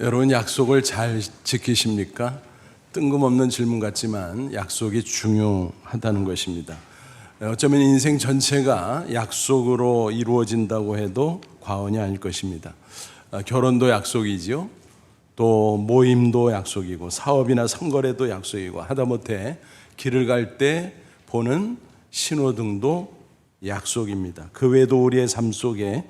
여러분, 약속을 잘 지키십니까? 뜬금없는 질문 같지만 약속이 중요하다는 것입니다. 어쩌면 인생 전체가 약속으로 이루어진다고 해도 과언이 아닐 것입니다. 결혼도 약속이지요. 또 모임도 약속이고 사업이나 선거래도 약속이고 하다못해 길을 갈 때 보는 신호등도 약속입니다. 그 외에도 우리의 삶 속에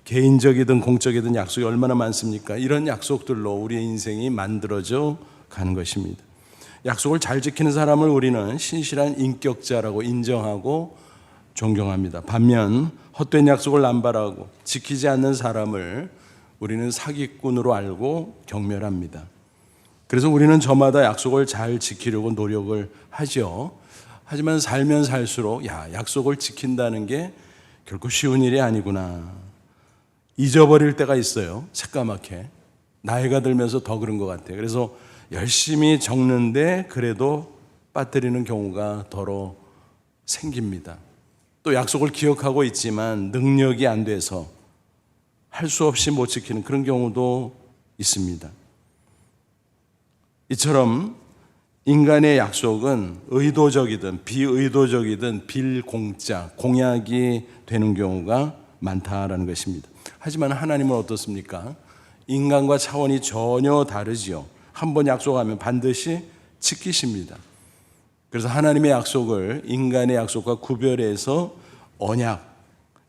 개인적이든 공적이든 약속이 얼마나 많습니까? 이런 약속들로 우리의 인생이 만들어져 가는 것입니다. 약속을 잘 지키는 사람을 우리는 신실한 인격자라고 인정하고 존경합니다. 반면 헛된 약속을 남발하고 지키지 않는 사람을 우리는 사기꾼으로 알고 경멸합니다. 그래서 우리는 저마다 약속을 잘 지키려고 노력을 하죠. 하지만 살면 살수록 약속을 지킨다는 게 결코 쉬운 일이 아니구나. 잊어버릴 때가 있어요. 새까맣게. 나이가 들면서 더 그런 것 같아요. 그래서 열심히 적는데 그래도 빠뜨리는 경우가 더러 생깁니다. 또 약속을 기억하고 있지만 능력이 안 돼서 할 수 없이 못 지키는 그런 경우도 있습니다. 이처럼 인간의 약속은 의도적이든 비의도적이든 빌공짜, 공약이 되는 경우가 많다라는 것입니다. 하지만 하나님은 어떻습니까? 인간과 차원이 전혀 다르지요. 한번 약속하면 반드시 지키십니다. 그래서 하나님의 약속을 인간의 약속과 구별해서 언약,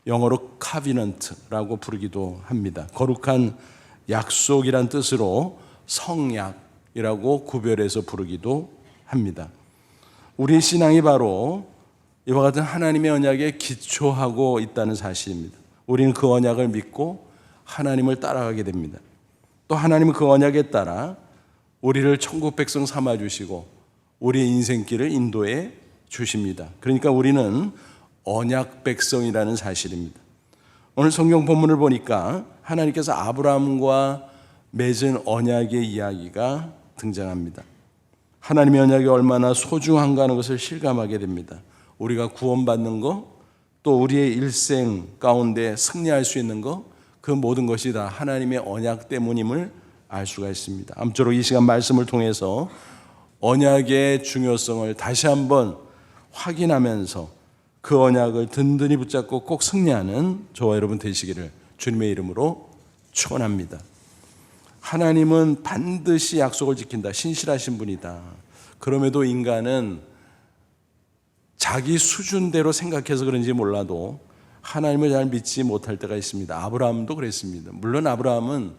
영어로 covenant라고 부르기도 합니다. 거룩한 약속이란 뜻으로 성약이라고 구별해서 부르기도 합니다. 우리 신앙이 바로 이와 같은 하나님의 언약에 기초하고 있다는 사실입니다. 우리는 그 언약을 믿고 하나님을 따라가게 됩니다. 또 하나님은 그 언약에 따라 우리를 천국 백성 삼아주시고 우리의 인생길을 인도해 주십니다. 그러니까 우리는 언약 백성이라는 사실입니다. 오늘 성경 본문을 보니까 하나님께서 아브라함과 맺은 언약의 이야기가 등장합니다. 하나님의 언약이 얼마나 소중한가 하는 것을 실감하게 됩니다. 우리가 구원받는 것, 또 우리의 일생 가운데 승리할 수 있는 것, 그 모든 것이 다 하나님의 언약 때문임을 알 수가 있습니다. 아무쪼록 이 시간 말씀을 통해서 언약의 중요성을 다시 한번 확인하면서 그 언약을 든든히 붙잡고 꼭 승리하는 저와 여러분 되시기를 주님의 이름으로 축원합니다. 하나님은 반드시 약속을 지킨다. 신실하신 분이다. 그럼에도 인간은 자기 수준대로 생각해서 그런지 몰라도 하나님을 잘 믿지 못할 때가 있습니다. 아브라함도 그랬습니다. 물론 아브라함은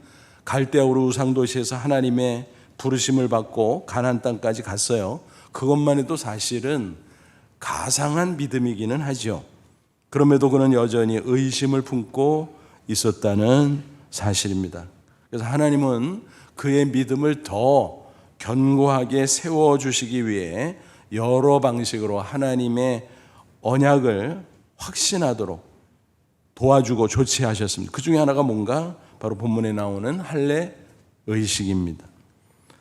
갈대아 우르 우상 도시에서 하나님의 부르심을 받고 가나안 땅까지 갔어요. 그것만 해도 사실은 가상한 믿음이기는 하죠. 그럼에도 그는 여전히 의심을 품고 있었다는 사실입니다. 그래서 하나님은 그의 믿음을 더 견고하게 세워주시기 위해 여러 방식으로 하나님의 언약을 확신하도록 도와주고 조치하셨습니다. 그 중에 하나가 뭔가 바로 본문에 나오는 할례 의식입니다.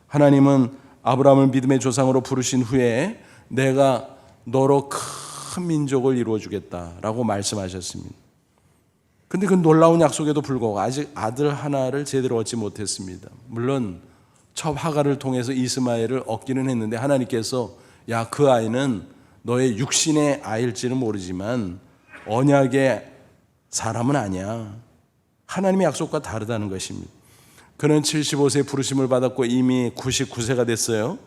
하나님은 아브라함을 믿음의 조상으로 부르신 후에 내가 너로 큰 민족을 이루어주겠다라고 말씀하셨습니다. 근데 그 놀라운 약속에도 불구하고 아직 아들 하나를 제대로 얻지 못했습니다. 물론 첫 하가를 통해서 이스마엘을 얻기는 했는데 하나님께서 그 아이는 너의 육신의 아이일지는 모르지만 언약의 사람은 아니야. 하나님의 약속과 다르다는 것입니다. 그는 75세 부르심을 받았고 이미 99세가 됐어요.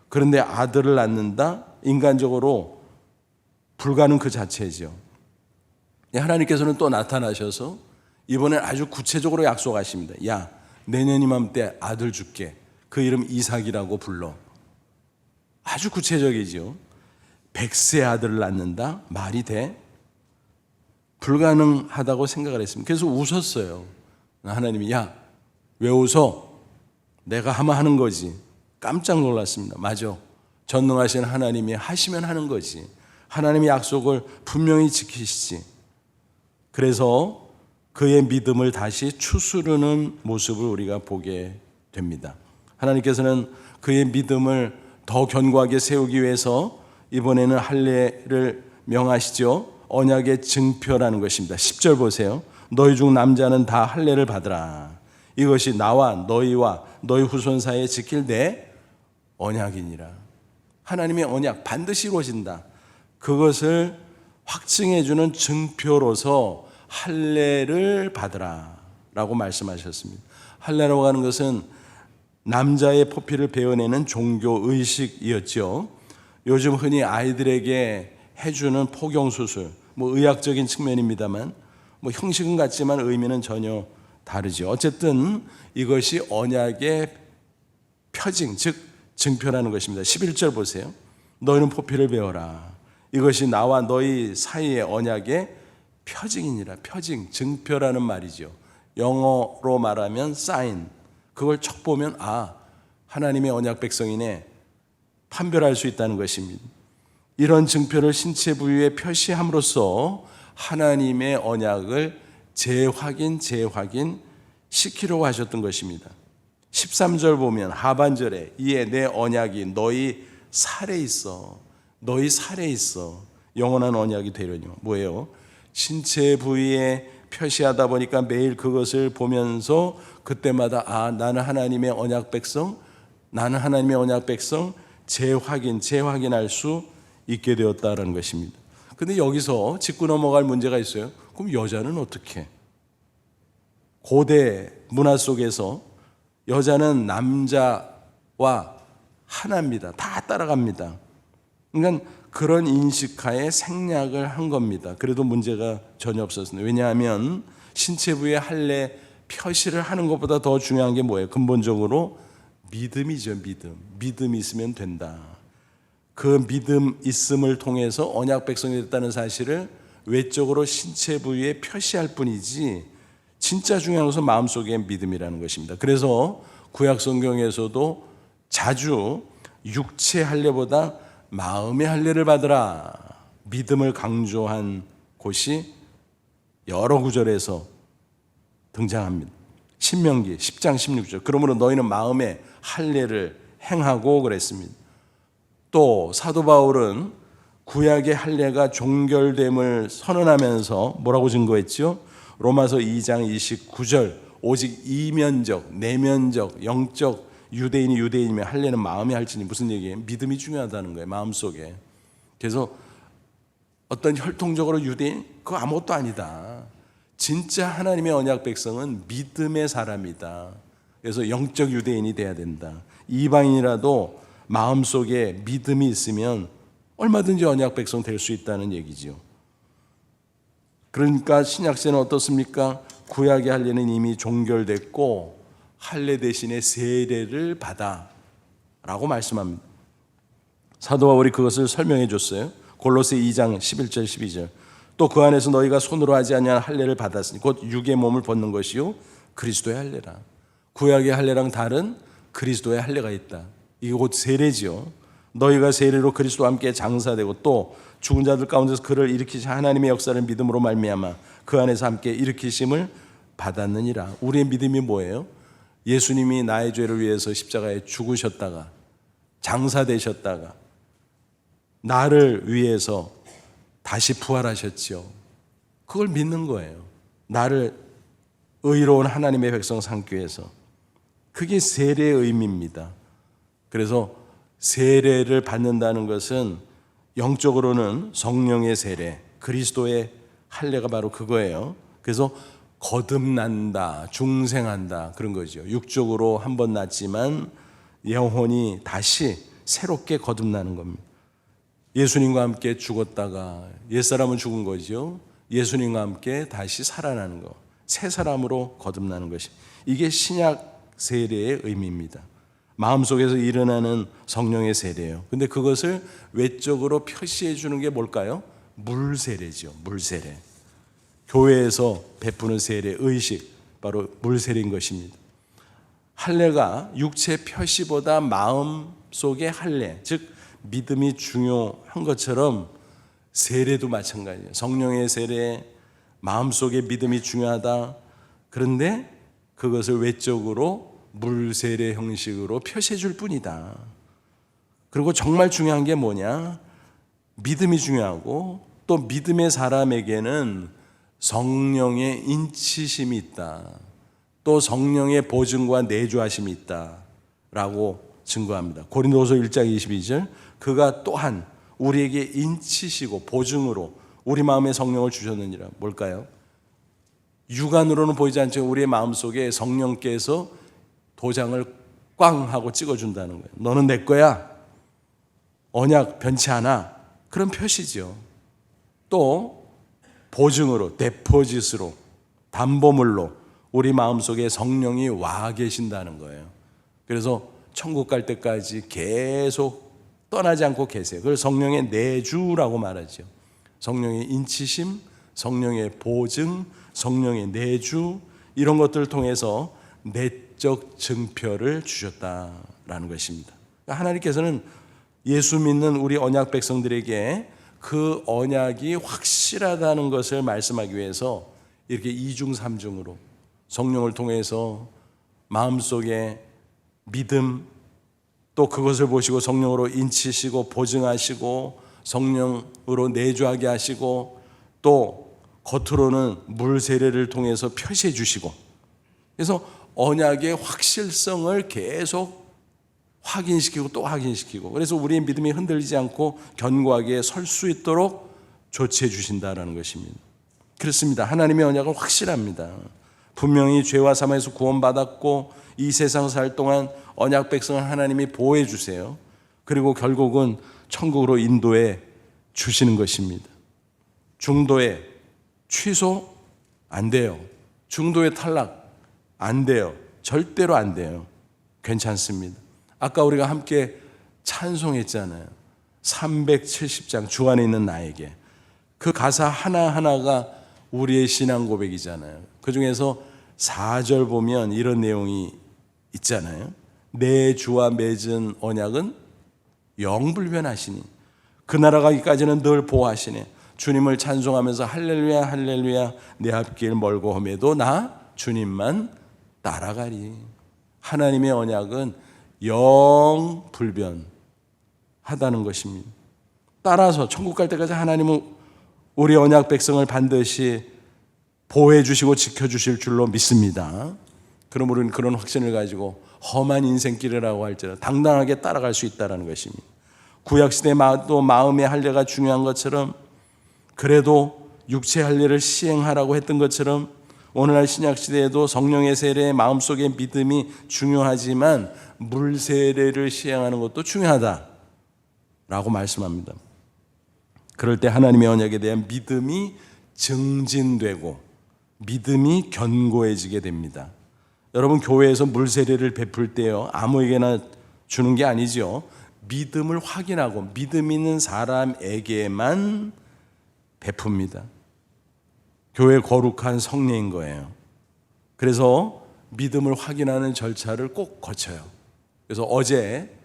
그런데 아들을 낳는다? 인간적으로 불가능 그 자체죠. 하나님께서는 또 나타나셔서 이번엔 아주 구체적으로 약속하십니다. 내년 이맘때 아들 줄게. 그 이름 이삭이라고 불러. 아주 구체적이죠. 100세 아들을 낳는다? 말이 돼? 불가능하다고 생각을 했습니다. 그래서 웃었어요. 하나님이 왜 웃어? 내가 하면 하는 거지. 깜짝 놀랐습니다. 맞아. 전능하신 하나님이 하시면 하는 거지. 하나님의 약속을 분명히 지키시지. 그래서 그의 믿음을 다시 추스르는 모습을 우리가 보게 됩니다. 하나님께서는 그의 믿음을 더 견고하게 세우기 위해서 이번에는 할례를 명하시죠. 언약의 증표라는 것입니다. 10절 보세요. 너희 중 남자는 다 할례를 받으라. 이것이 나와 너희와 너희 후손 사이에 지킬 내 언약이니라. 하나님의 언약 반드시 이루어진다. 그것을 확증해 주는 증표로서 할례를 받으라 라고 말씀하셨습니다. 할례라고 하는 것은 남자의 포피를 베어내는 종교 의식이었죠. 요즘 흔히 아이들에게 해주는 포경수술, 의학적인 측면입니다만 형식은 같지만 의미는 전혀 다르죠. 어쨌든 이것이 언약의 표징, 즉 증표라는 것입니다. 11절 보세요. 너희는 포피를 베어라. 이것이 나와 너희 사이의 언약의 표징이니라. 표징, 증표라는 말이죠. 영어로 말하면 sign. 그걸 척 보면 하나님의 언약 백성이네 판별할 수 있다는 것입니다. 이런 증표를 신체 부위에 표시함으로써 하나님의 언약을 재확인 시키려고 하셨던 것입니다. 13절 보면 하반절에 이에 내 언약이 너희 살에 있어. 너희 살에 있어. 영원한 언약이 되려니 뭐예요? 신체 부위에 표시하다 보니까 매일 그것을 보면서 그때마다 나는 하나님의 언약 백성, 나는 하나님의 언약 백성 재확인할 수 있게 되었다는 것입니다. 근데 여기서 짚고 넘어갈 문제가 있어요. 그럼 여자는 어떻게? 고대 문화 속에서 여자는 남자와 하나입니다. 다 따라갑니다. 그러니까 그런 인식하에 생략을 한 겁니다. 그래도 문제가 전혀 없었습니다. 왜냐하면 신체 부위에 할례 표시를 하는 것보다 더 중요한 게 뭐예요? 근본적으로 믿음이죠. 믿음이 있으면 된다. 그 믿음 있음을 통해서 언약 백성이 됐다는 사실을 외적으로 신체 부위에 표시할 뿐이지 진짜 중요한 것은 마음속의 믿음이라는 것입니다. 그래서 구약 성경에서도 자주 육체 할례보다 마음의 할례를 받으라 믿음을 강조한 곳이 여러 구절에서 등장합니다. 신명기 10장 16절 그러므로 너희는 마음의 할례를 행하고 그랬습니다. 또 사도 바울은 구약의 할례가 종결됨을 선언하면서 뭐라고 증거했죠? 로마서 2장 29절 오직 이면적, 내면적, 영적 유대인이 유대인이면 할례는 마음이 할지니 무슨 얘기예요? 믿음이 중요하다는 거예요. 마음속에. 그래서 어떤 혈통적으로 유대인? 그거 아무것도 아니다. 진짜 하나님의 언약 백성은 믿음의 사람이다. 그래서 영적 유대인이 돼야 된다. 이방인이라도 마음속에 믿음이 있으면 얼마든지 언약 백성 될 수 있다는 얘기죠. 그러니까 신약세는 어떻습니까? 구약의 할례는 이미 종결됐고 할례 대신에 세례를 받아 라고 말씀합니다. 사도 바울이 그것을 설명해 줬어요. 골로새 2장 11절 12절 또 그 안에서 너희가 손으로 하지 아니한 할례를 받았으니 곧 육의 몸을 벗는 것이요 그리스도의 할례라. 구약의 할례랑 다른 그리스도의 할례가 있다. 이게 곧 세례지요. 너희가 세례로 그리스도와 함께 장사되고 또 죽은 자들 가운데서 그를 일으키신 하나님의 역사를 믿음으로 말미암아 그 안에서 함께 일으키심을 받았느니라. 우리의 믿음이 뭐예요? 예수님이 나의 죄를 위해서 십자가에 죽으셨다가 장사되셨다가 나를 위해서 다시 부활하셨죠. 그걸 믿는 거예요. 나를 의로운 하나님의 백성 삼기 위해서. 그게 세례의 의미입니다. 그래서 세례를 받는다는 것은 영적으로는 성령의 세례, 그리스도의 할례가 바로 그거예요. 그래서 거듭난다, 중생한다 그런 거죠. 육적으로 한 번 났지만 영혼이 다시 새롭게 거듭나는 겁니다. 예수님과 함께 죽었다가 옛사람은 죽은 거죠. 예수님과 함께 다시 살아나는 거, 새 사람으로 거듭나는 것이 이게 신약 세례의 의미입니다. 마음속에서 일어나는 성령의 세례예요. 근데 그것을 외적으로 표시해 주는 게 뭘까요? 물세례죠. 물세례. 교회에서 베푸는 세례 의식, 바로 물세례인 것입니다. 할례가 육체 표시보다 마음 속의 할례, 즉 믿음이 중요한 것처럼 세례도 마찬가지예요. 성령의 세례, 마음속의 믿음이 중요하다. 그런데 그것을 외적으로 물세례 형식으로 표시해 줄 뿐이다. 그리고 정말 중요한 게 뭐냐? 믿음이 중요하고 또 믿음의 사람에게는 성령의 인치심이 있다. 또 성령의 보증과 내주하심이 있다라고 증거합니다. 고린도서 1장 22절 그가 또한 우리에게 인치시고 보증으로 우리 마음에 성령을 주셨느니라. 뭘까요? 육안으로는 보이지 않지만 우리의 마음속에 성령께서 도장을 꽝 하고 찍어준다는 거예요. 너는 내 거야. 언약 변치 않아. 그런 표시죠. 또 보증으로 데포짓으로 담보물로 우리 마음속에 성령이 와 계신다는 거예요. 그래서 천국 갈 때까지 계속 떠나지 않고 계세요. 그걸 성령의 내주라고 말하죠. 성령의 인치심, 성령의 보증, 성령의 내주 이런 것들을 통해서 내적 증표를 주셨다라는 것입니다. 하나님께서는 예수 믿는 우리 언약 백성들에게 그 언약이 확실하다는 것을 말씀하기 위해서 이렇게 이중삼중으로 성령을 통해서 마음속에 믿음 또 그것을 보시고 성령으로 인치시고 보증하시고 성령으로 내주하게 하시고 또 겉으로는 물 세례를 통해서 표시해 주시고 그래서 언약의 확실성을 계속 확인시키고 또 확인시키고 그래서 우리의 믿음이 흔들리지 않고 견고하게 설 수 있도록 조치해 주신다는 것입니다. 그렇습니다. 하나님의 언약은 확실합니다. 분명히 죄와 사망에서 구원받았고 이 세상 살 동안 언약 백성을 하나님이 보호해 주세요. 그리고 결국은 천국으로 인도해 주시는 것입니다. 중도에 취소 안 돼요. 중도에 탈락 안 돼요. 절대로 안 돼요. 괜찮습니다. 아까 우리가 함께 찬송했잖아요. 370장 주 안에 있는 나에게. 그 가사 하나하나가 우리의 신앙 고백이잖아요. 그 중에서 4절 보면 이런 내용이 있잖아요. 내 주와 맺은 언약은 영불변하시니 그 나라 가기까지는 늘 보호하시네. 주님을 찬송하면서 할렐루야 할렐루야 내 앞길 멀고 험해도 나 주님만 따라가리. 하나님의 언약은 영불변하다는 것입니다. 따라서 천국 갈 때까지 하나님은 우리 언약 백성을 반드시 보호해 주시고 지켜주실 줄로 믿습니다. 그럼 우리는 그런 확신을 가지고 험한 인생길이라고 할지라도 당당하게 따라갈 수 있다는 것입니다. 구약시대에 또 마음의 할례가 중요한 것처럼 그래도 육체의 할례를 시행하라고 했던 것처럼 오늘날 신약시대에도 성령의 세례에 마음속의 믿음이 중요하지만 물세례를 시행하는 것도 중요하다라고 말씀합니다. 그럴 때 하나님의 언약에 대한 믿음이 증진되고 믿음이 견고해지게 됩니다. 여러분 교회에서 물세례를 베풀 때요 아무에게나 주는 게 아니죠. 믿음을 확인하고 믿음 있는 사람에게만 베풉니다. 교회 거룩한 성례인 거예요. 그래서 믿음을 확인하는 절차를 꼭 거쳐요. 그래서 어제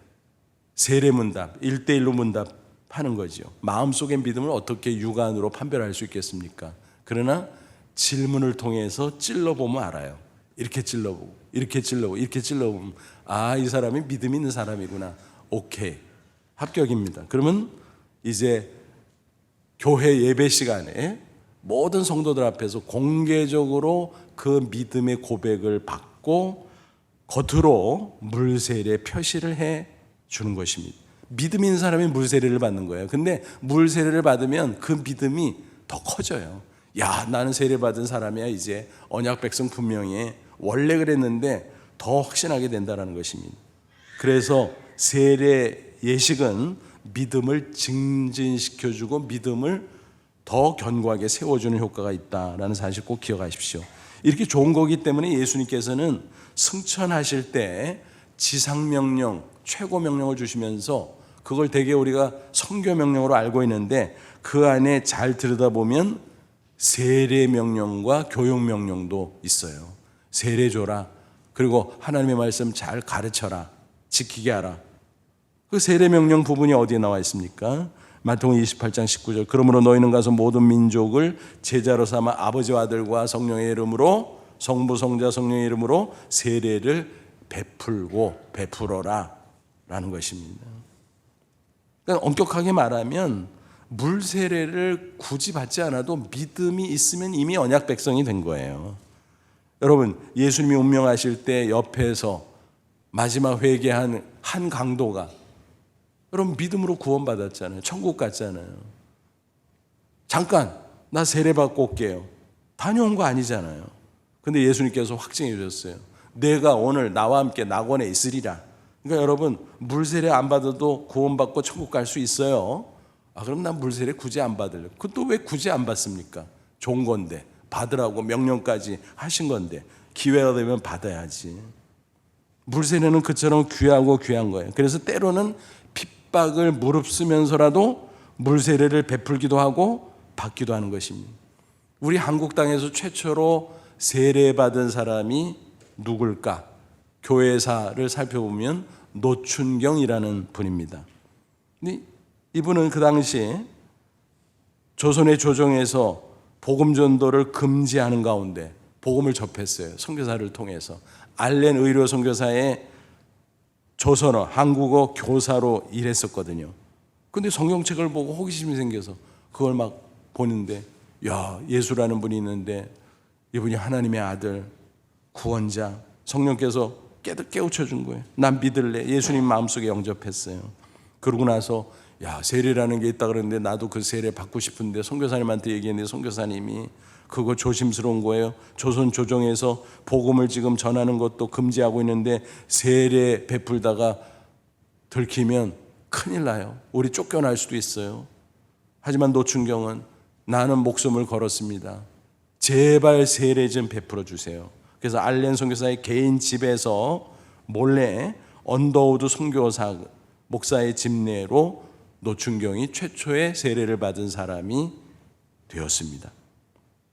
세례문답 1대1로 문답하는 거죠. 마음속의 믿음을 어떻게 육안으로 판별할 수 있겠습니까? 그러나 질문을 통해서 찔러보면 알아요. 이렇게 찔러보고 이렇게 찔러보고 이렇게 찔러보면 아, 이 사람이 믿음 있는 사람이구나. 오케이, 합격입니다. 그러면 이제 교회 예배 시간에 모든 성도들 앞에서 공개적으로 그 믿음의 고백을 받고 겉으로 물세례 표시를 해 주는 것입니다. 믿음 있는 사람이 물세례를 받는 거예요. 근데 물세례를 받으면 그 믿음이 더 커져요. 야, 나는 세례받은 사람이야. 이제 언약 백성 분명히 원래 그랬는데 더 확신하게 된다는 것입니다. 그래서 세례 예식은 믿음을 증진시켜주고 믿음을 더 견고하게 세워주는 효과가 있다라는 사실 꼭 기억하십시오. 이렇게 좋은 거기 때문에 예수님께서는 승천하실 때 지상명령, 최고명령을 주시면서 그걸 되게 우리가 성교명령으로 알고 있는데 그 안에 잘 들여다보면 세례명령과 교육명령도 있어요. 세례 줘라. 그리고 하나님의 말씀 잘 가르쳐라. 지키게 하라. 그 세례명령 부분이 어디에 나와 있습니까? 마태복음 28장 19절. 그러므로 너희는 가서 모든 민족을 제자로 삼아 아버지와 아들과 성령의 이름으로 성부 성자 성령의 이름으로 세례를 베풀어라 라는 것입니다. 그러니까 엄격하게 말하면 물 세례를 굳이 받지 않아도 믿음이 있으면 이미 언약 백성이 된 거예요. 여러분, 예수님이 운명하실 때 옆에서 마지막 회개한 한 강도가 여러분 믿음으로 구원받았잖아요. 천국 갔잖아요. 잠깐 나 세례받고 올게요. 다녀온 거 아니잖아요. 근데 예수님께서 확증해 주셨어요. 내가 오늘 나와 함께 낙원에 있으리라. 그러니까 여러분, 물세례 안 받아도 구원받고 천국 갈 수 있어요. 그럼 난 물세례 굳이 안 받을래요. 그것도 왜 굳이 안 받습니까? 좋은 건데, 받으라고 명령까지 하신 건데 기회가 되면 받아야지. 물세례는 그처럼 귀하고 귀한 거예요. 그래서 때로는 핍박을 무릅쓰면서라도 물세례를 베풀기도 하고 받기도 하는 것입니다. 우리 한국 땅에서 최초로 세례받은 사람이 누굴까? 교회사를 살펴보면 노춘경이라는 분입니다. 이분은 그 당시 조선의 조정에서 복음 전도를 금지하는 가운데 복음을 접했어요. 선교사를 통해서. 알렌 의료 선교사의 조선어, 한국어 교사로 일했었거든요. 근데 성경책을 보고 호기심이 생겨서 그걸 막 보는데, 야, 예수라는 분이 있는데 이분이 하나님의 아들, 구원자, 성령께서 깨우쳐 준 거예요. 난 믿을래. 예수님 마음속에 영접했어요. 그러고 나서 야, 세례라는 게 있다 그러는데 나도 그 세례 받고 싶은데 선교사님한테 얘기했는데 선교사님이 그거 조심스러운 거예요. 조선 조정에서 복음을 지금 전하는 것도 금지하고 있는데 세례 베풀다가 들키면 큰일 나요. 우리 쫓겨날 수도 있어요. 하지만 노춘경은 나는 목숨을 걸었습니다. 제발 세례 좀 베풀어 주세요. 그래서 알렌 선교사의 개인 집에서 몰래 언더우드 선교사 목사의 집내로 노춘경이 최초의 세례를 받은 사람이 되었습니다.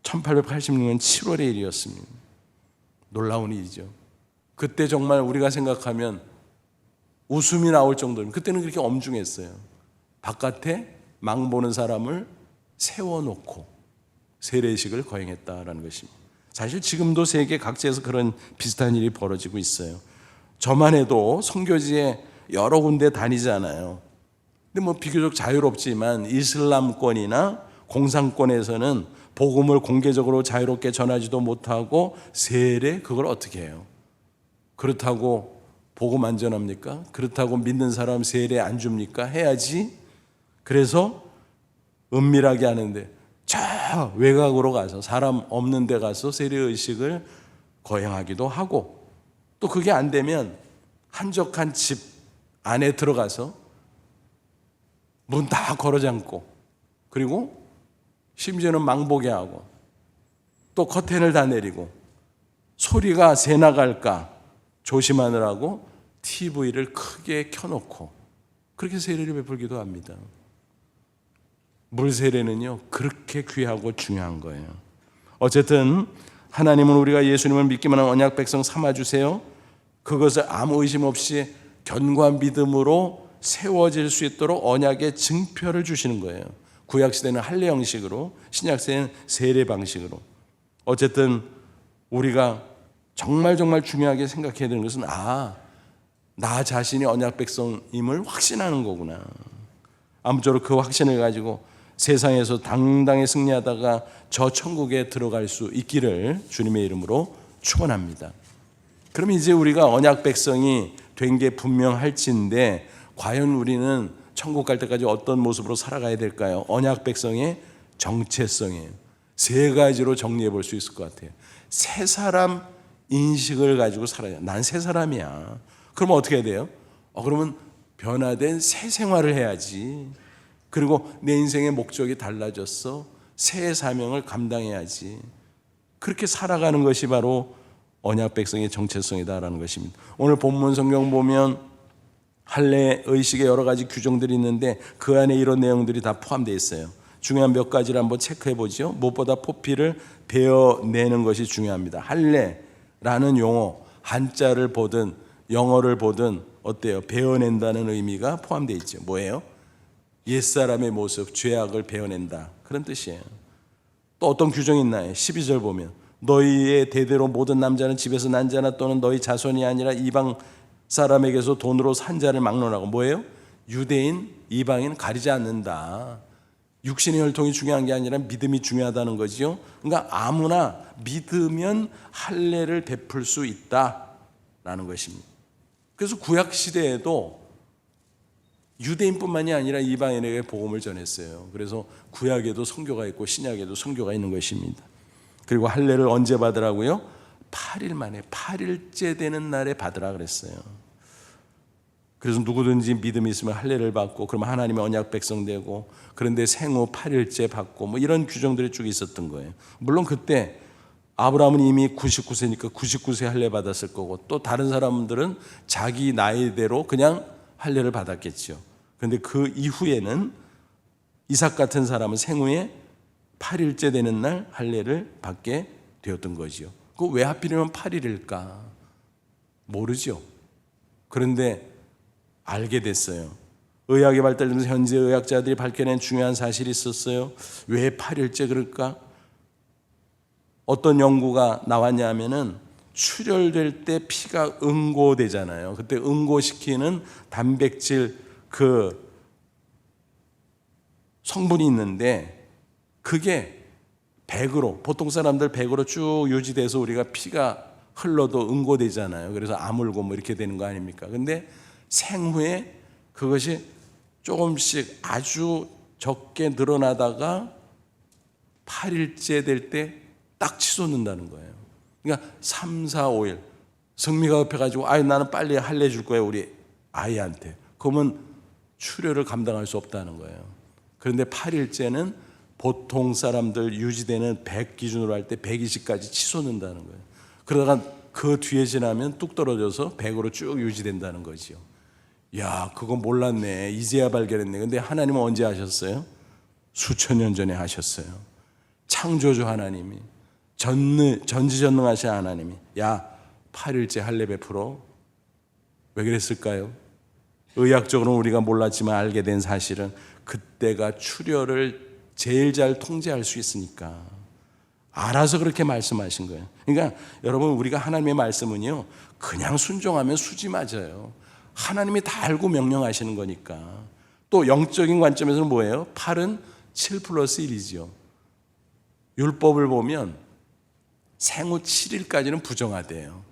1886년 7월의 일이었습니다. 놀라운 일이죠. 그때 정말 우리가 생각하면 웃음이 나올 정도로, 그때는 그렇게 엄중했어요. 바깥에 망 보는 사람을 세워놓고 세례식을 거행했다라는 것입니다. 사실 지금도 세계 각지에서 그런 비슷한 일이 벌어지고 있어요. 저만 해도 선교지에 여러 군데 다니잖아요. 근데 비교적 자유롭지만 이슬람권이나 공산권에서는 복음을 공개적으로 자유롭게 전하지도 못하고 세례, 그걸 어떻게 해요? 그렇다고 복음 안 전합니까? 그렇다고 믿는 사람 세례 안 줍니까? 해야지. 그래서 은밀하게 하는데 저 외곽으로 가서 사람 없는 데 가서 세례의식을 거행하기도 하고, 또 그게 안 되면 한적한 집 안에 들어가서 문 다 걸어 잠고, 그리고 심지어는 망보게 하고, 또 커튼을 다 내리고 소리가 새 나갈까 조심하느라고 TV를 크게 켜놓고 그렇게 세례를 베풀기도 합니다. 물세례는요, 그렇게 귀하고 중요한 거예요. 어쨌든 하나님은 우리가 예수님을 믿기만 한 언약 백성 삼아주세요. 그것을 아무 의심 없이 견고한 믿음으로 세워질 수 있도록 언약의 증표를 주시는 거예요. 구약시대는 할례 형식으로, 신약시대는 세례 방식으로. 어쨌든 우리가 정말 중요하게 생각해야 되는 것은 나 자신이 언약 백성임을 확신하는 거구나. 아무쪼록 그 확신을 가지고 세상에서 당당히 승리하다가 저 천국에 들어갈 수 있기를 주님의 이름으로 축원합니다. 그럼 이제 우리가 언약 백성이 된 게 분명할진데, 과연 우리는 천국 갈 때까지 어떤 모습으로 살아가야 될까요? 언약 백성의 정체성이에요. 세 가지로 정리해 볼 수 있을 것 같아요. 새 사람 인식을 가지고 살아야. 난 새 사람이야. 그러면 어떻게 해야 돼요? 그러면 변화된 새 생활을 해야지. 그리고 내 인생의 목적이 달라졌어. 새 사명을 감당해야지. 그렇게 살아가는 것이 바로 언약 백성의 정체성이다라는 것입니다. 오늘 본문 성경 보면 할례 의식의 여러 가지 규정들이 있는데 그 안에 이런 내용들이 다 포함되어 있어요. 중요한 몇 가지를 한번 체크해 보죠. 무엇보다 포피를 베어내는 것이 중요합니다. 할례라는 용어, 한자를 보든 영어를 보든 어때요? 베어낸다는 의미가 포함되어 있죠. 뭐예요? 옛사람의 모습, 죄악을 베어낸다, 그런 뜻이에요. 또 어떤 규정이 있나요? 12절 보면 너희의 대대로 모든 남자는 집에서 난 자나 또는 너희 자손이 아니라 이방 사람에게서 돈으로 산 자를 막론하고. 뭐예요? 유대인, 이방인 가리지 않는다. 육신의 혈통이 중요한 게 아니라 믿음이 중요하다는 거지요. 그러니까 아무나 믿으면 할례를 베풀 수 있다라는 것입니다. 그래서 구약 시대에도 유대인뿐만이 아니라 이방인에게 복음을 전했어요. 그래서 구약에도 선교가 있고 신약에도 선교가 있는 것입니다. 그리고 할례를 언제 받으라고요? 8일 만에 8일째 되는 날에 받으라 그랬어요. 그래서 누구든지 믿음이 있으면 할례를 받고 그러면 하나님의 언약 백성 되고, 그런데 생후 8일째 받고 뭐 이런 규정들이 쭉 있었던 거예요. 물론 그때 아브라함은 이미 99세니까 99세 할례 받았을 거고, 또 다른 사람들은 자기 나이대로 그냥 할례를 받았겠죠. 그런데 그 이후에는 이삭 같은 사람은 생후에 8일째 되는 날 할례를 받게 되었던 거지요. 그 왜 하필이면 8일일까? 모르죠. 그런데 알게 됐어요. 의학이 발달되면서 현재 의학자들이 밝혀낸 중요한 사실이 있었어요. 왜 8일째 그럴까? 어떤 연구가 나왔냐 하면은 출혈될 때 피가 응고되잖아요. 그때 응고시키는 단백질 그 성분이 있는데, 그게 100으로, 보통 사람들 100으로 쭉 유지돼서 우리가 피가 흘러도 응고되잖아요. 그래서 아물고 뭐 이렇게 되는 거 아닙니까? 근데 생후에 그것이 조금씩 아주 적게 늘어나다가 8일째 될 때 딱 치솟는다는 거예요. 그러니까 3, 4, 5일 성미가 급해가지고 나는 빨리 할례 줄 거예요 우리 아이한테. 그러면 출혈을 감당할 수 없다는 거예요. 그런데 8일째는 보통 사람들 유지되는 100 기준으로 할 때 120까지 치솟는다는 거예요. 그러다가 그 뒤에 지나면 뚝 떨어져서 100으로 쭉 유지된다는 거지요. 야, 그거 몰랐네. 이제야 발견했네. 근데 하나님은 언제 하셨어요? 수천 년 전에 하셨어요. 창조주 하나님이, 전지전능하신 하나님이, 야, 8일째 할례 베풀어. 왜 그랬을까요? 의학적으로는 우리가 몰랐지만 알게 된 사실은 그때가 출혈을 제일 잘 통제할 수 있으니까 알아서 그렇게 말씀하신 거예요. 그러니까 여러분, 우리가 하나님의 말씀은요, 그냥 순종하면 수지 맞아요. 하나님이 다 알고 명령하시는 거니까. 또 영적인 관점에서는 뭐예요? 8은 7 플러스 1이죠. 율법을 보면 생후 7일까지는 부정하대요.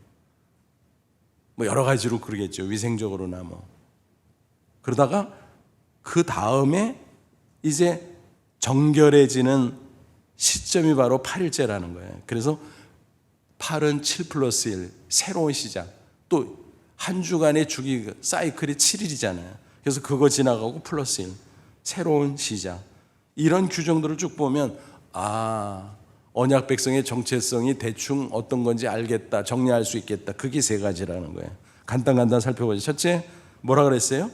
뭐 여러 가지로 그러겠죠. 위생적으로나 뭐. 그러다가 그 다음에 이제 정결해지는 시점이 바로 8일째라는 거예요. 그래서 8은 7 플러스 1, 새로운 시작. 또 한 주간의 주기 사이클이 7일이잖아요. 그래서 그거 지나가고 플러스 1, 새로운 시작. 이런 규정들을 쭉 보면 언약 백성의 정체성이 대충 어떤 건지 알겠다, 정리할 수 있겠다. 그게 세 가지라는 거예요. 간단 살펴보죠. 첫째, 뭐라 그랬어요?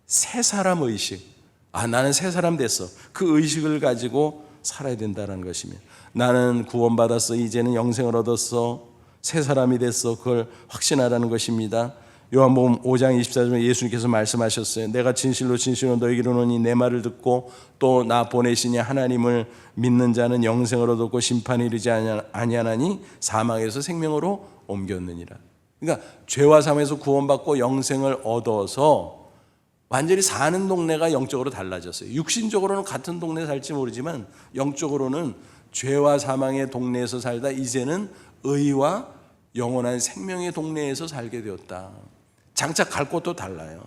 새 사람 의식. 나는 새 사람 됐어. 그 의식을 가지고 살아야 된다는 것입니다. 나는 구원받았어. 이제는 영생을 얻었어. 새 사람이 됐어. 그걸 확신하라는 것입니다. 요한복음 5장 24절에 예수님께서 말씀하셨어요. 내가 진실로 너에게 이르노니 내 말을 듣고 또 나 보내시니 하나님을 믿는 자는 영생을 얻었고 심판에 이르지 아니하나니 사망에서 생명으로 옮겼느니라. 그러니까 죄와 사망에서 구원받고 영생을 얻어서 완전히 사는 동네가 영적으로 달라졌어요. 육신적으로는 같은 동네에 살지 모르지만 영적으로는 죄와 사망의 동네에서 살다 이제는 의와 영원한 생명의 동네에서 살게 되었다. 장차 갈 곳도 달라요.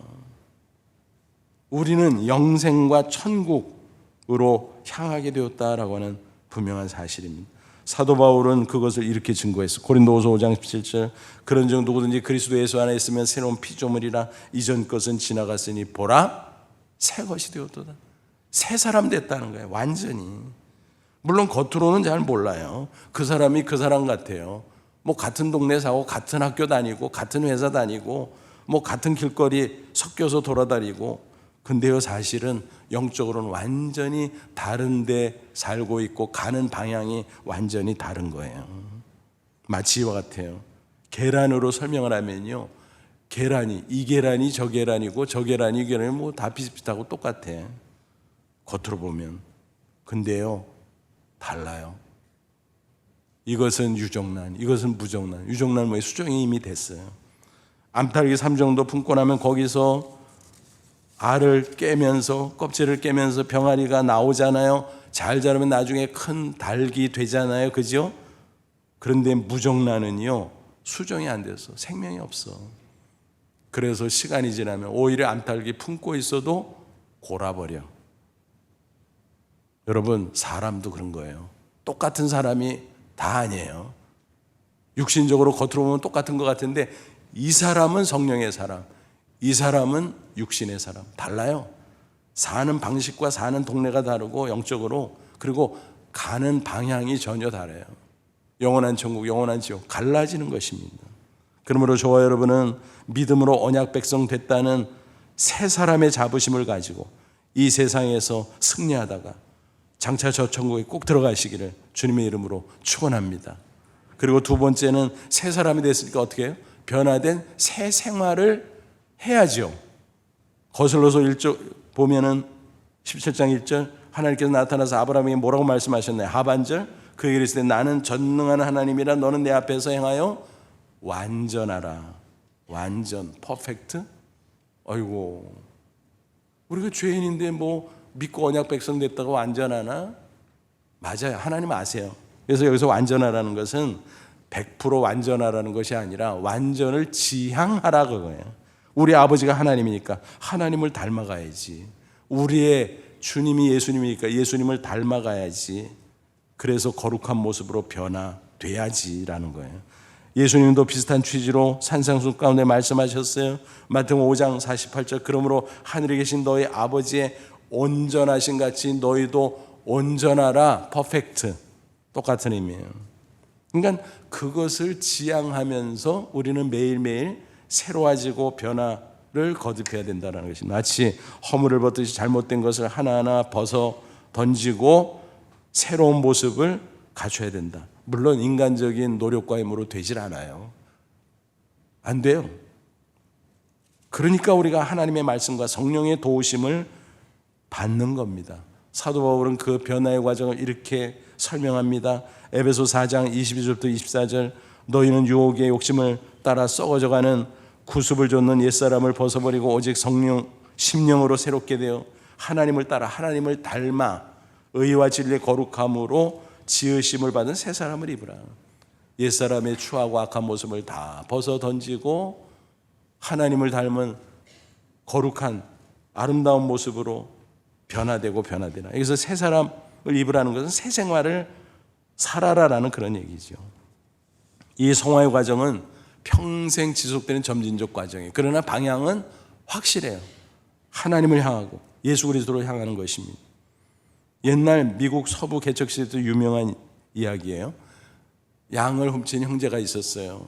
우리는 영생과 천국으로 향하게 되었다라고 하는 분명한 사실입니다. 사도 바울은 그것을 이렇게 증거했어. 고린도후서 5장 17절, 그런즉 누구든지 그리스도 예수 안에 있으면 새로운 피조물이라 이전 것은 지나갔으니 보라 새 것이 되었도다. 새 사람 됐다는 거예요. 완전히. 물론 겉으로는 잘 몰라요. 그 사람이 그 사람 같아요. 뭐 같은 동네 사고 같은 학교 다니고 같은 회사 다니고 뭐 같은 길거리 섞여서 돌아다니고, 근데요 사실은 영적으로는 완전히 다른 데 살고 있고 가는 방향이 완전히 다른 거예요. 마치 이와 같아요. 계란으로 설명을 하면요, 계란이 이 계란이 저 계란이고 저 계란이 이 계란이 뭐 다 비슷비슷하고 똑같아 겉으로 보면. 근데요 달라요. 이것은 유정란, 이것은 무정란. 유정란 뭐예요? 수정이 이미 됐어요. 암탉이 3 정도 품고 나면 거기서 알을 깨면서 껍질을 깨면서 병아리가 나오잖아요. 잘 자라면 나중에 큰 닭이 되잖아요. 그죠? 그런데 무정란은요, 수정이 안 돼서 생명이 없어. 그래서 시간이 지나면 오히려 암탉이 품고 있어도 골아버려. 여러분, 사람도 그런 거예요. 똑같은 사람이 다 아니에요. 육신적으로 겉으로 보면 똑같은 것 같은데 이 사람은 성령의 사람, 이 사람은 육신의 사람. 달라요. 사는 방식과 사는 동네가 다르고 영적으로, 그리고 가는 방향이 전혀 다르요. 영원한 천국, 영원한 지옥, 갈라지는 것입니다. 그러므로 저와 여러분은 믿음으로 언약 백성 됐다는 새 사람의 자부심을 가지고 이 세상에서 승리하다가 장차 저 천국에 꼭 들어가시기를 주님의 이름으로 축원합니다. 그리고 두 번째는 새 사람이 됐으니까 어떻게 해요? 변화된 새 생활을 해야죠. 거슬러서 1절 보면은 17장 1절 하나님께서 나타나서 아브라함에게 뭐라고 말씀하셨나요? 하반절 그에게 이르시되 나는 전능한 하나님이라 너는 내 앞에서 행하여 완전하라. 완전, 퍼펙트? 아이고, 우리가 죄인인데 뭐 믿고 언약 백성 됐다고 완전하나? 맞아요. 하나님 아세요. 그래서 여기서 완전하라는 것은 100% 완전하라는 것이 아니라 완전을 지향하라 그거예요. 우리 아버지가 하나님이니까 하나님을 닮아가야지. 우리의 주님이 예수님이니까 예수님을 닮아가야지. 그래서 거룩한 모습으로 변화돼야지라는 거예요. 예수님도 비슷한 취지로 산상수 가운데 말씀하셨어요. 마태복음 5장 48절 그러므로 하늘에 계신 너희 아버지의 온전하신 같이 너희도 온전하라. 퍼펙트. 똑같은 의미예요. 그러니까 그것을 지향하면서 우리는 매일매일 새로워지고 변화를 거듭해야 된다는 것입니다. 마치 허물을 벗듯이 잘못된 것을 하나하나 벗어 던지고 새로운 모습을 갖춰야 된다. 물론 인간적인 노력과 힘으로 되질 않아요. 안 돼요. 그러니까 우리가 하나님의 말씀과 성령의 도우심을 받는 겁니다. 사도 바울은 그 변화의 과정을 이렇게 설명합니다. 에베소 4장 22절부터 24절 너희는 유혹의 욕심을 따라 썩어져가는 구습을 좇는 옛사람을 벗어버리고 오직 성령 심령으로 새롭게 되어 하나님을 따라 하나님을 닮아 의와 진리의 거룩함으로 지으심을 받은 새 사람을 입으라. 옛사람의 추하고 악한 모습을 다 벗어 던지고 하나님을 닮은 거룩한 아름다운 모습으로 변화되고 변화되라. 여기서 새 사람을 입으라는 것은 새 생활을 살아라라는 그런 얘기죠. 이 성화의 과정은 평생 지속되는 점진적 과정이에요. 그러나 방향은 확실해요. 하나님을 향하고 예수 그리스도를 향하는 것입니다. 옛날 미국 서부 개척시대도 유명한 이야기예요. 양을 훔친 형제가 있었어요.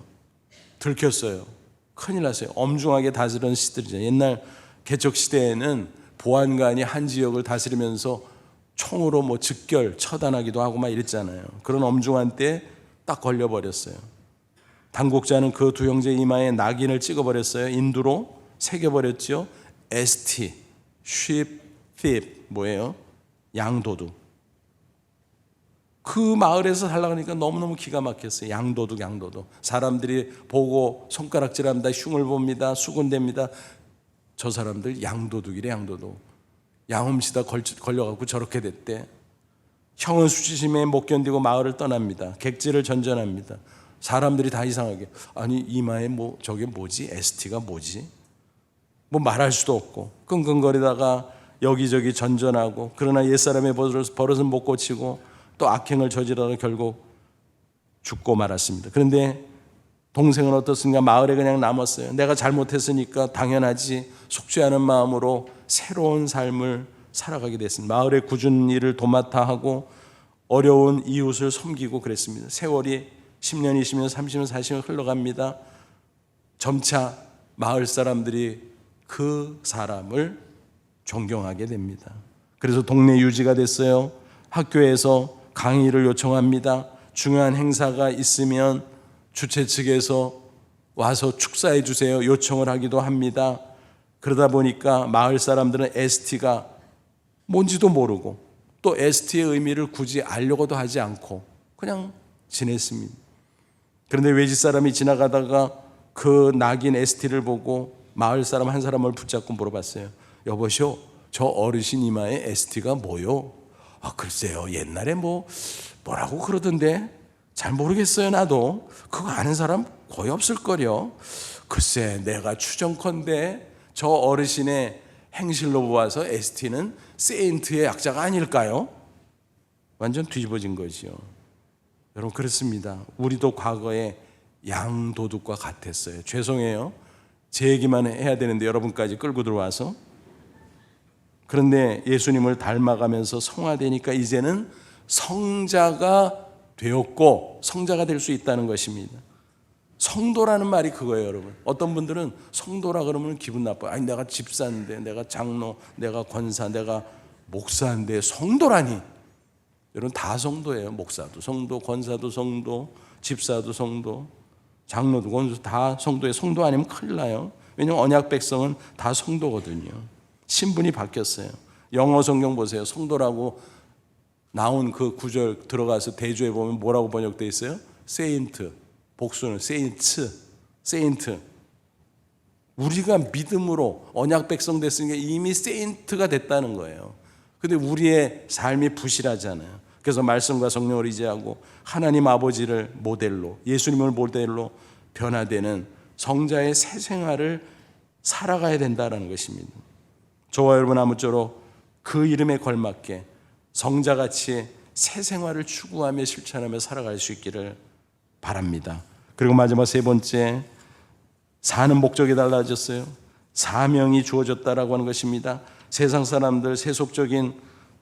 들켰어요. 큰일 났어요. 엄중하게 다스리는 시대죠. 옛날 개척시대에는 보안관이 한 지역을 다스리면서 총으로 뭐 즉결 처단하기도 하고 막 이랬잖아요. 그런 엄중한 때에 딱 걸려버렸어요. 당국자는 그 두 형제 이마에 낙인을 찍어버렸어요. 인두로 새겨버렸죠. ST, sheep thief, 뭐예요? 양도둑. 그 마을에서 살라고 하니까 너무너무 기가 막혔어요. 양도둑. 사람들이 보고 손가락질합니다. 흉을 봅니다. 수군댑니다. 저 사람들 양도둑이래. 양 훔치다 걸려갖고 저렇게 됐대. 형은 수치심에 못 견디고 마을을 떠납니다. 객지를 전전합니다. 사람들이 다 이상하게 아니 이마에 뭐 저게 뭐지? ST가 뭐지? 뭐 말할 수도 없고 끙끙거리다가 여기저기 전전하고 그러나 옛사람의 버릇은 못 고치고 또 악행을 저지르다가 결국 죽고 말았습니다. 그런데 동생은 어떻습니까? 마을에 그냥 남았어요. 내가 잘못했으니까 당연하지 속죄하는 마음으로 새로운 삶을 살아가게 됐습니다. 마을의 굳은 일을 도맡아 하고 어려운 이웃을 섬기고 그랬습니다. 세월이 10년, 20년, 30년, 40년 흘러갑니다. 점차 마을 사람들이 그 사람을 존경하게 됩니다. 그래서 동네 유지가 됐어요. 학교에서 강의를 요청합니다. 중요한 행사가 있으면 주최 측에서 와서 축사해 주세요. 요청을 하기도 합니다. 그러다 보니까 마을 사람들은 ST가 뭔지도 모르고 또 ST의 의미를 굳이 알려고도 하지 않고 그냥 지냈습니다. 그런데 외지 사람이 지나가다가 그 낙인 ST를 보고 마을 사람 한 사람을 붙잡고 물어봤어요. 여보시오, 저 어르신 이마에 ST가 뭐요? 글쎄요, 옛날에 뭐라고 그러던데 잘 모르겠어요. 나도 그거 아는 사람 거의 없을걸요. 글쎄, 내가 추정컨대 저 어르신의 행실로 보아서 ST는 세인트의 약자가 아닐까요? 완전 뒤집어진 거지요. 여러분, 그렇습니다. 우리도 과거에 양도둑과 같았어요. 죄송해요. 제 얘기만 해야 되는데 여러분까지 끌고 들어와서. 그런데 예수님을 닮아가면서 성화되니까 이제는 성자가 되었고 성자가 될 수 있다는 것입니다. 성도라는 말이 그거예요, 여러분. 어떤 분들은 성도라 그러면 기분 나빠요. 아니, 내가 집사인데, 내가 장로, 내가 권사, 내가 목사인데 성도라니. 여러분, 다 성도예요. 목사도 성도, 권사도 성도, 집사도 성도, 장로도 권사 다 성도예요. 성도 아니면 큰일 나요. 왜냐하면 언약 백성은 다 성도거든요. 신분이 바뀌었어요. 영어 성경 보세요. 성도라고 나온 그 구절 들어가서 대조해 보면 뭐라고 번역되어 있어요? 세인트, 복수는 세인트. 우리가 믿음으로 언약 백성 됐으니까 이미 세인트가 됐다는 거예요. 근데 우리의 삶이 부실하잖아요. 그래서 말씀과 성령을 의지하고 하나님 아버지를 모델로, 예수님을 모델로 변화되는 성자의 새 생활을 살아가야 된다는 것입니다. 저와 여러분 아무쪼록 그 이름에 걸맞게 성자같이 새 생활을 추구하며 실천하며 살아갈 수 있기를 바랍니다. 그리고 마지막 세 번째, 사는 목적이 달라졌어요. 사명이 주어졌다라고 하는 것입니다. 세상 사람들 세속적인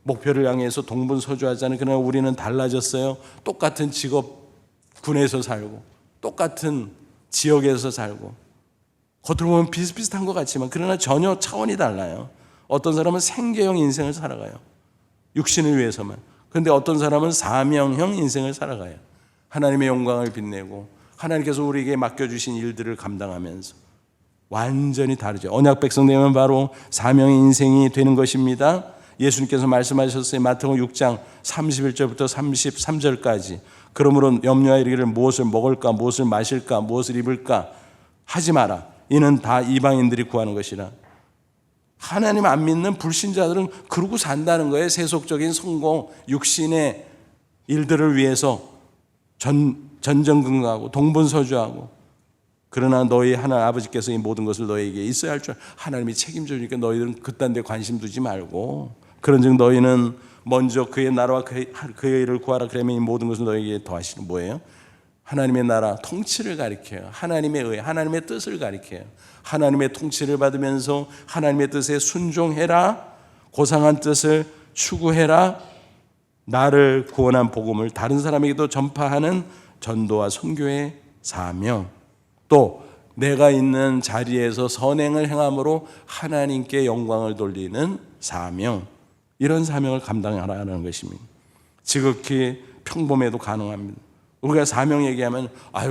목표를 향해서 동분서주하잖아요. 그러나 우리는 달라졌어요. 똑같은 직업군에서 살고 똑같은 지역에서 살고 겉으로 보면 비슷비슷한 것 같지만 그러나 전혀 차원이 달라요. 어떤 사람은 생계형 인생을 살아가요. 육신을 위해서만. 그런데 어떤 사람은 사명형 인생을 살아가요. 하나님의 영광을 빛내고 하나님께서 우리에게 맡겨주신 일들을 감당하면서 완전히 다르죠. 언약 백성 되면 바로 사명의 인생이 되는 것입니다. 예수님께서 말씀하셨어요. 마태복음 6장 31절부터 33절까지. 그러므로 염려하여 이르기를 무엇을 먹을까, 무엇을 마실까, 무엇을 입을까 하지 마라. 이는 다 이방인들이 구하는 것이라. 하나님 안 믿는 불신자들은 그러고 산다는 거예요. 세속적인 성공, 육신의 일들을 위해서 전전긍긍하고 동분서주하고. 그러나 너희 하나님 아버지께서 이 모든 것을 너희에게 있어야 할 줄 하나님이 책임져 주니까 너희들은 그딴 데 관심 두지 말고 그런즉 너희는 먼저 그의 나라와 그의 일을 구하라. 그러면 이 모든 것을 너희에게 더하시는 뭐예요? 하나님의 나라 통치를 가리켜요. 하나님의 의, 하나님의 뜻을 가리켜요. 하나님의 통치를 받으면서 하나님의 뜻에 순종해라. 고상한 뜻을 추구해라. 나를 구원한 복음을 다른 사람에게도 전파하는 전도와 선교의 사명. 또 내가 있는 자리에서 선행을 행함으로 하나님께 영광을 돌리는 사명. 이런 사명을 감당하라는 것입니다. 지극히 평범해도 가능합니다. 우리가 사명 얘기하면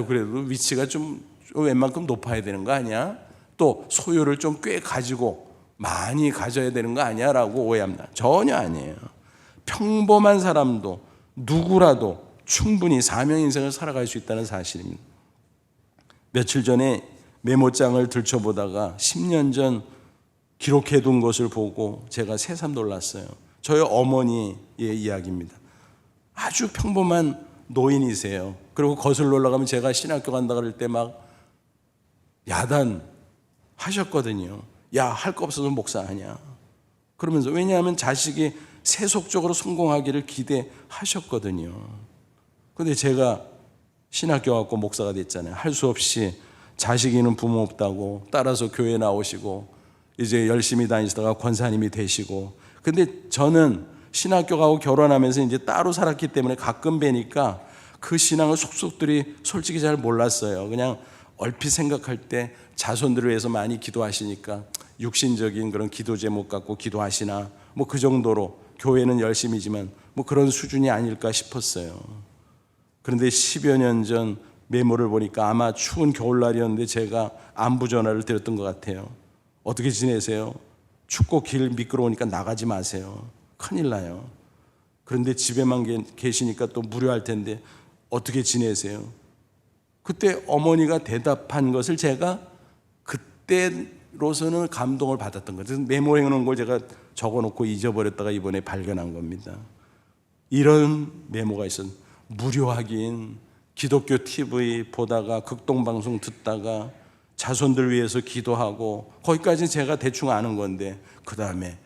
그래도 위치가 좀 웬만큼 높아야 되는 거 아니야? 또 소유를 좀 꽤 가지고 많이 가져야 되는 거 아니야? 라고 오해합니다. 전혀 아니에요. 평범한 사람도 누구라도 충분히 사명 인생을 살아갈 수 있다는 사실입니다. 며칠 전에 메모장을 들춰보다가 10년 전 기록해둔 것을 보고 제가 새삼 놀랐어요. 저희 어머니의 이야기입니다. 아주 평범한 노인이세요. 그리고 거슬러 올라가면 제가 신학교 간다 그럴 때 막 야단하셨거든요. 야, 할 거 없어서 목사하냐. 그러면서 왜냐하면 자식이 세속적으로 성공하기를 기대하셨거든요. 그런데 제가 신학교 갖고 목사가 됐잖아요. 할 수 없이 자식이는 부모 없다고 따라서 교회 나오시고 이제 열심히 다니시다가 권사님이 되시고. 근데 저는 신학교 가고 결혼하면서 이제 따로 살았기 때문에 가끔 뵈니까 그 신앙을 속속들이 솔직히 잘 몰랐어요. 그냥 얼핏 생각할 때 자손들을 위해서 많이 기도하시니까 육신적인 그런 기도 제목 갖고 기도하시나 뭐 그 정도로 교회는 열심이지만 뭐 그런 수준이 아닐까 싶었어요. 그런데 10여 년 전 메모를 보니까 아마 추운 겨울날이었는데 제가 안부 전화를 드렸던 것 같아요. 어떻게 지내세요? 춥고 길 미끄러우니까 나가지 마세요. 큰일 나요. 그런데 집에만 계시니까 또 무료할 텐데 어떻게 지내세요? 그때 어머니가 대답한 것을 제가 그때로 로서는 감동을 받았던 거죠. 메모해 놓은 걸 제가 적어놓고 잊어버렸다가 이번에 발견한 겁니다. 이런 메모가 있었는데, 무료하긴 기독교 TV 보다가 극동방송 듣다가 자손들 위해서 기도하고, 거기까지는 제가 대충 아는 건데, 그 다음에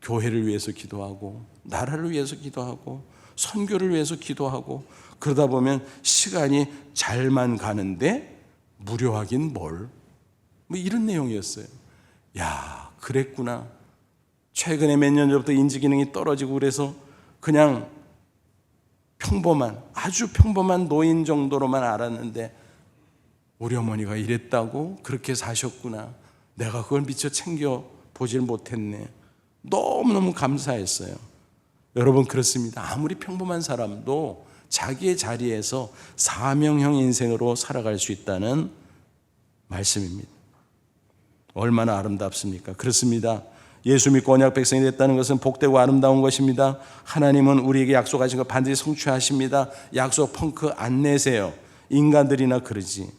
교회를 위해서 기도하고, 나라를 위해서 기도하고, 선교를 위해서 기도하고, 그러다 보면 시간이 잘만 가는데 무료하긴 뭘, 뭐 이런 내용이었어요. 야, 그랬구나. 최근에 몇 년 전부터 인지기능이 떨어지고 그래서 그냥 평범한, 아주 평범한 노인 정도로만 알았는데, 우리 어머니가 이랬다고, 그렇게 사셨구나, 내가 그걸 미처 챙겨보질 못했네. 너무너무 감사했어요. 여러분, 그렇습니다. 아무리 평범한 사람도 자기의 자리에서 사명형 인생으로 살아갈 수 있다는 말씀입니다. 얼마나 아름답습니까? 그렇습니다. 예수 믿고 언약 백성이 됐다는 것은 복되고 아름다운 것입니다. 하나님은 우리에게 약속하신 것 반드시 성취하십니다. 약속 펑크 안 내세요. 인간들이나 그러지.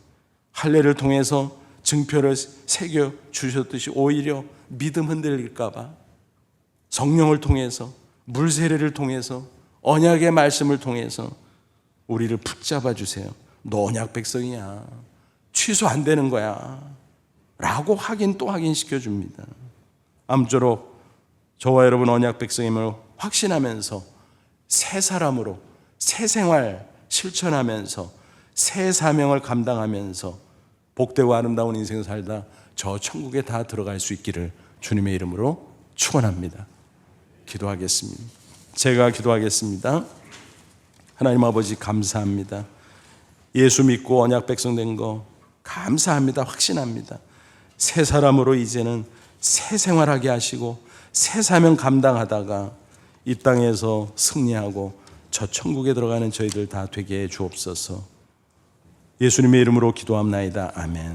할례를 통해서 증표를 새겨 주셨듯이 오히려 믿음 흔들릴까 봐 성령을 통해서, 물세례를 통해서, 언약의 말씀을 통해서 우리를 붙잡아 주세요. 너 언약 백성이야, 취소 안 되는 거야 라고 또 확인시켜 줍니다. 아무쪼록 저와 여러분 언약 백성임을 확신하면서 새 사람으로 새 생활 실천하면서 새 사명을 감당하면서 복되고 아름다운 인생을 살다 저 천국에 다 들어갈 수 있기를 주님의 이름으로 축원합니다. 기도하겠습니다. 제가 기도하겠습니다. 하나님 아버지, 감사합니다. 예수 믿고 언약 백성 된 거 감사합니다. 확신합니다. 새 사람으로 이제는 새 생활하게 하시고 새 사명 감당하다가 이 땅에서 승리하고 저 천국에 들어가는 저희들 다 되게 해 주옵소서. 예수님의 이름으로 기도합나이다. 아멘.